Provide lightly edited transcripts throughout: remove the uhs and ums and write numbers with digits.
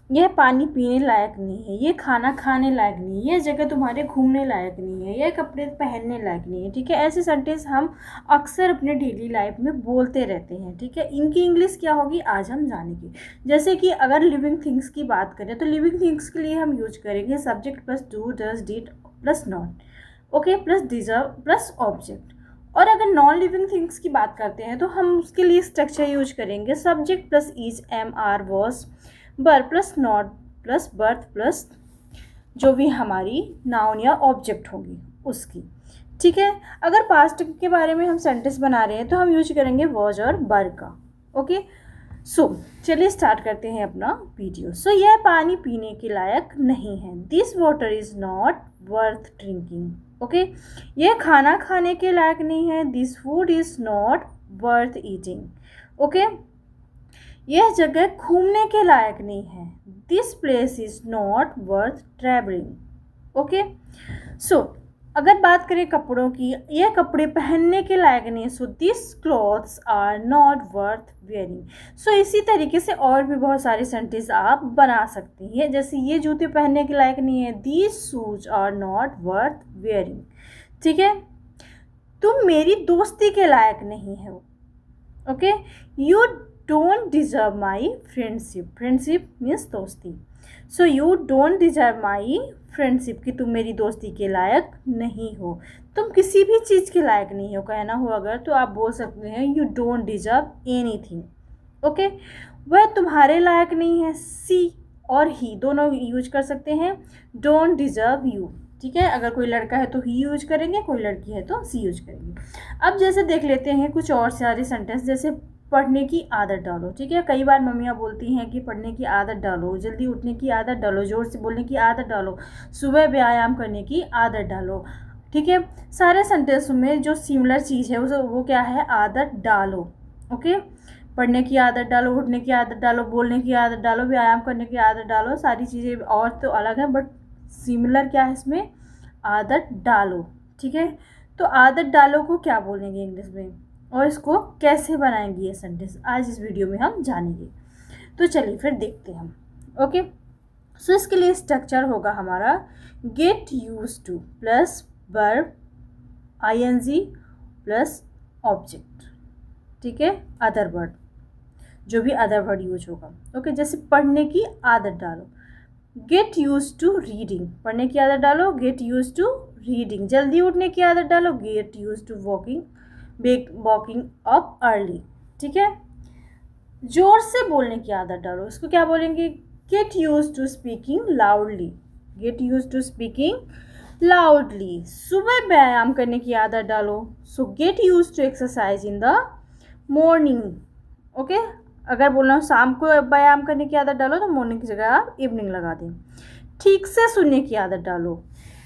यह पानी पीने लायक नहीं है, ये खाना खाने लायक नहीं है, ये जगह तुम्हारे घूमने लायक नहीं है, ये कपड़े पहनने लायक नहीं है। ठीक है, ऐसे सेंटेंस हम अक्सर अपने डेली लाइफ में बोलते रहते हैं। ठीक है, इनकी इंग्लिश क्या होगी आज हम जानेंगे। जैसे कि अगर लिविंग थिंग्स की बात करें तो लिविंग थिंग्स के लिए हम यूज करेंगे subject plus do does did plus not, okay, plus deserve plus object. और अगर नॉन लिविंग थिंग्स की बात करते हैं तो हम उसके लिए स्ट्रक्चर यूज करेंगे subject plus is am are was were plus not plus बर्थ प्लस जो भी हमारी नाउन या ऑब्जेक्ट होगी उसकी। ठीक है, अगर पास्ट के बारे में हम सेंटेंस बना रहे हैं तो हम यूज करेंगे वॉज और बर का। ओके, सो चलिए स्टार्ट करते हैं अपना वीडियो। सो यह पानी पीने के लायक नहीं है, this water is not worth drinking. Okay, यह खाना खाने के लायक नहीं है, this food is not worth eating. Okay, यह जगह घूमने के लायक नहीं है, this place is not worth travelling. Okay, so अगर बात करें कपड़ों की, यह कपड़े पहनने के लायक नहीं है, so this clothes are not worth wearing. So इसी तरीके से और भी बहुत सारे सेंटेंस आप बना सकती हैं। जैसे ये जूते पहनने के लायक नहीं है, these shoes are not worth wearing. ठीक है, तुम मेरी दोस्ती के लायक नहीं हो। Okay, you don't deserve my friendship, friendship means दोस्ती। So you don't deserve my friendship कि तुम मेरी दोस्ती के लायक नहीं हो, तुम किसी भी चीज़ के लायक नहीं हो कहना हो अगर तो आप बोल सकते हैं you don't deserve anything. Okay, वह तुम्हारे लायक नहीं है, सी और ही दोनों यूज कर सकते हैं, डोंट डिजर्व यू। ठीक है, अगर कोई लड़का है तो ही यूज करेंगे, कोई लड़की है तो सी यूज करेंगे। अब जैसे देख लेते हैं कुछ और सारे सेंटेंस, जैसे पढ़ने की आदत डालो। ठीक है, कई बार मम्मियाँ बोलती हैं कि पढ़ने की आदत डालो, जल्दी उठने की आदत डालो, ज़ोर से बोलने की आदत डालो, सुबह व्यायाम करने की आदत डालो। ठीक है, सारे सेंटेंस में जो सिमिलर चीज़ है वो क्या है, आदत डालो। ओके, पढ़ने की आदत डालो, उठने की आदत डालो, बोलने की आदत डालो, व्यायाम करने की आदत डालो, सारी चीज़ें और तो अलग हैं बट सिमिलर क्या है इसमें, आदत डालो। ठीक है, तो आदत डालो को क्या बोलेंगे इंग्लिश में और इसको कैसे बनाएंगे ये सेंटेंस आज इस वीडियो में हम जानेंगे। तो चलिए फिर देखते हैं हम। ओके, सो इसके लिए स्ट्रक्चर होगा हमारा get use to plus verb ING plus object. ठीक है, अदर वर्ड, जो भी अदर वर्ड यूज होगा। ओके, जैसे पढ़ने की आदत डालो, गेट यूज टू रीडिंग, पढ़ने की आदत डालो, गेट यूज टू रीडिंग। जल्दी उठने की आदत डालो, get use to walking up early. ठीक है, जोर से बोलने की आदत डालो, इसको क्या बोलेंगे, get use to speaking loudly, get use to speaking loudly. सुबह व्यायाम करने की आदत डालो, so get use to exercise in the morning. Okay, अगर बोलना हो शाम को व्यायाम करने की आदत डालो तो मॉर्निंग की जगह आप इवनिंग लगा दें। ठीक से सुनने की आदत डालो,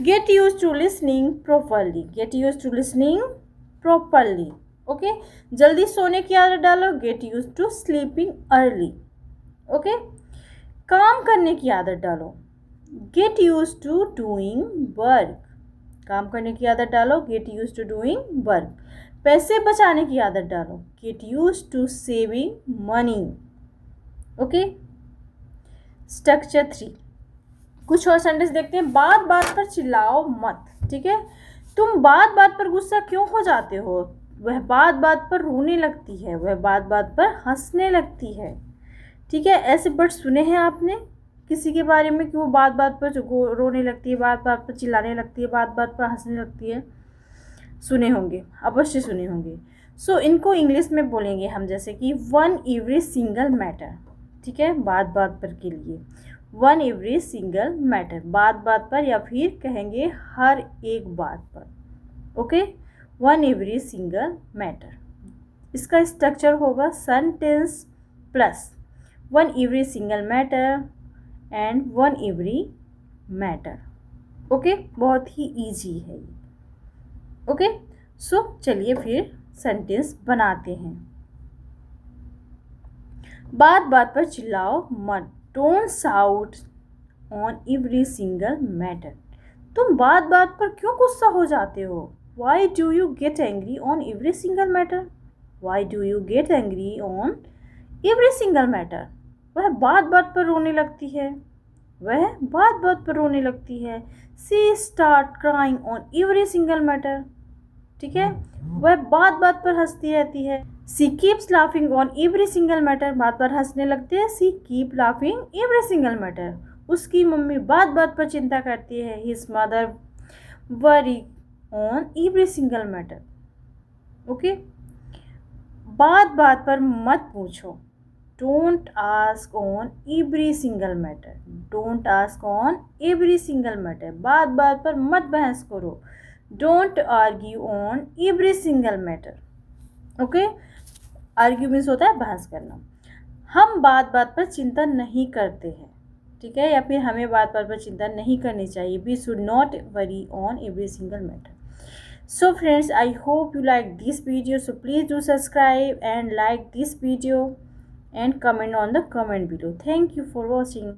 get use to listening properly, get use to listening properly. Okay, जल्दी सोने की आदत डालो, get use to sleeping early. Okay, काम करने की आदत डालो, get use to doing work, काम करने की आदत डालो, get use to doing work. पैसे बचाने की आदत डालो, get use to saving money. Okay, structure 3, कुछ और सेंटेंस देखते हैं। बात बात पर चिल्लाओ मत। ठीक है, तुम बात बात पर गुस्सा क्यों हो जाते हो, वह बात बात पर रोने लगती है, वह बात बात पर हंसने लगती है। ठीक है, ऐसे वर्ड सुने हैं आपने किसी के बारे में कि वो बात बात पर रोने लगती है, बात बात पर चिल्लाने लगती है, बात बात पर हंसने लगती है, सुने होंगे, अवश्य सुने होंगे। सो इनको इंग्लिश में बोलेंगे हम जैसे कि वन एवरी सिंगल मैटर। ठीक है, बात बात पर के लिए वन एवरी सिंगल मैटर, बात बात पर, या फिर कहेंगे हर एक बात पर। Okay, one every single matter. इसका स्ट्रक्चर होगा sentence plus one every single matter and one every matter. Okay, बहुत ही ईजी है ये। ओके, सो चलिए फिर सेंटेंस बनाते हैं। बात बात पर चिल्लाओ मत, don't shout on every single matter. तुम बात बात पर क्यों गुस्सा हो जाते हो, why do you get angry on every single matter, why do you get angry on every single matter. वह बात बात पर रोने लगती है। वह बात बात पर रोने लगती है। She start crying on every single matter. ठीक है, वह बात बात पर हंसती रहती है। She keeps laughing on every single matter, बात बात हंसने लगते हैं। She keep laughing every single matter. उसकी मम्मी बात बात पर चिंता करती है। His mother worry on every single matter. Okay, बात बात पर मत पूछो। Don't ask on every single matter. Don't ask on every single matter, बात बात पर मत बहस करो। Don't argue on every single matter. Okay, argue means होता है बहस करना। हम बात बात पर चिंता नहीं करते हैं, ठीक है, या फिर हमें बात बात पर चिंता नहीं करनी चाहिए। We should not worry on every single matter. So friends, I hope you like this video, so please do subscribe and like this video and comment on the comment below. Thank you for watching.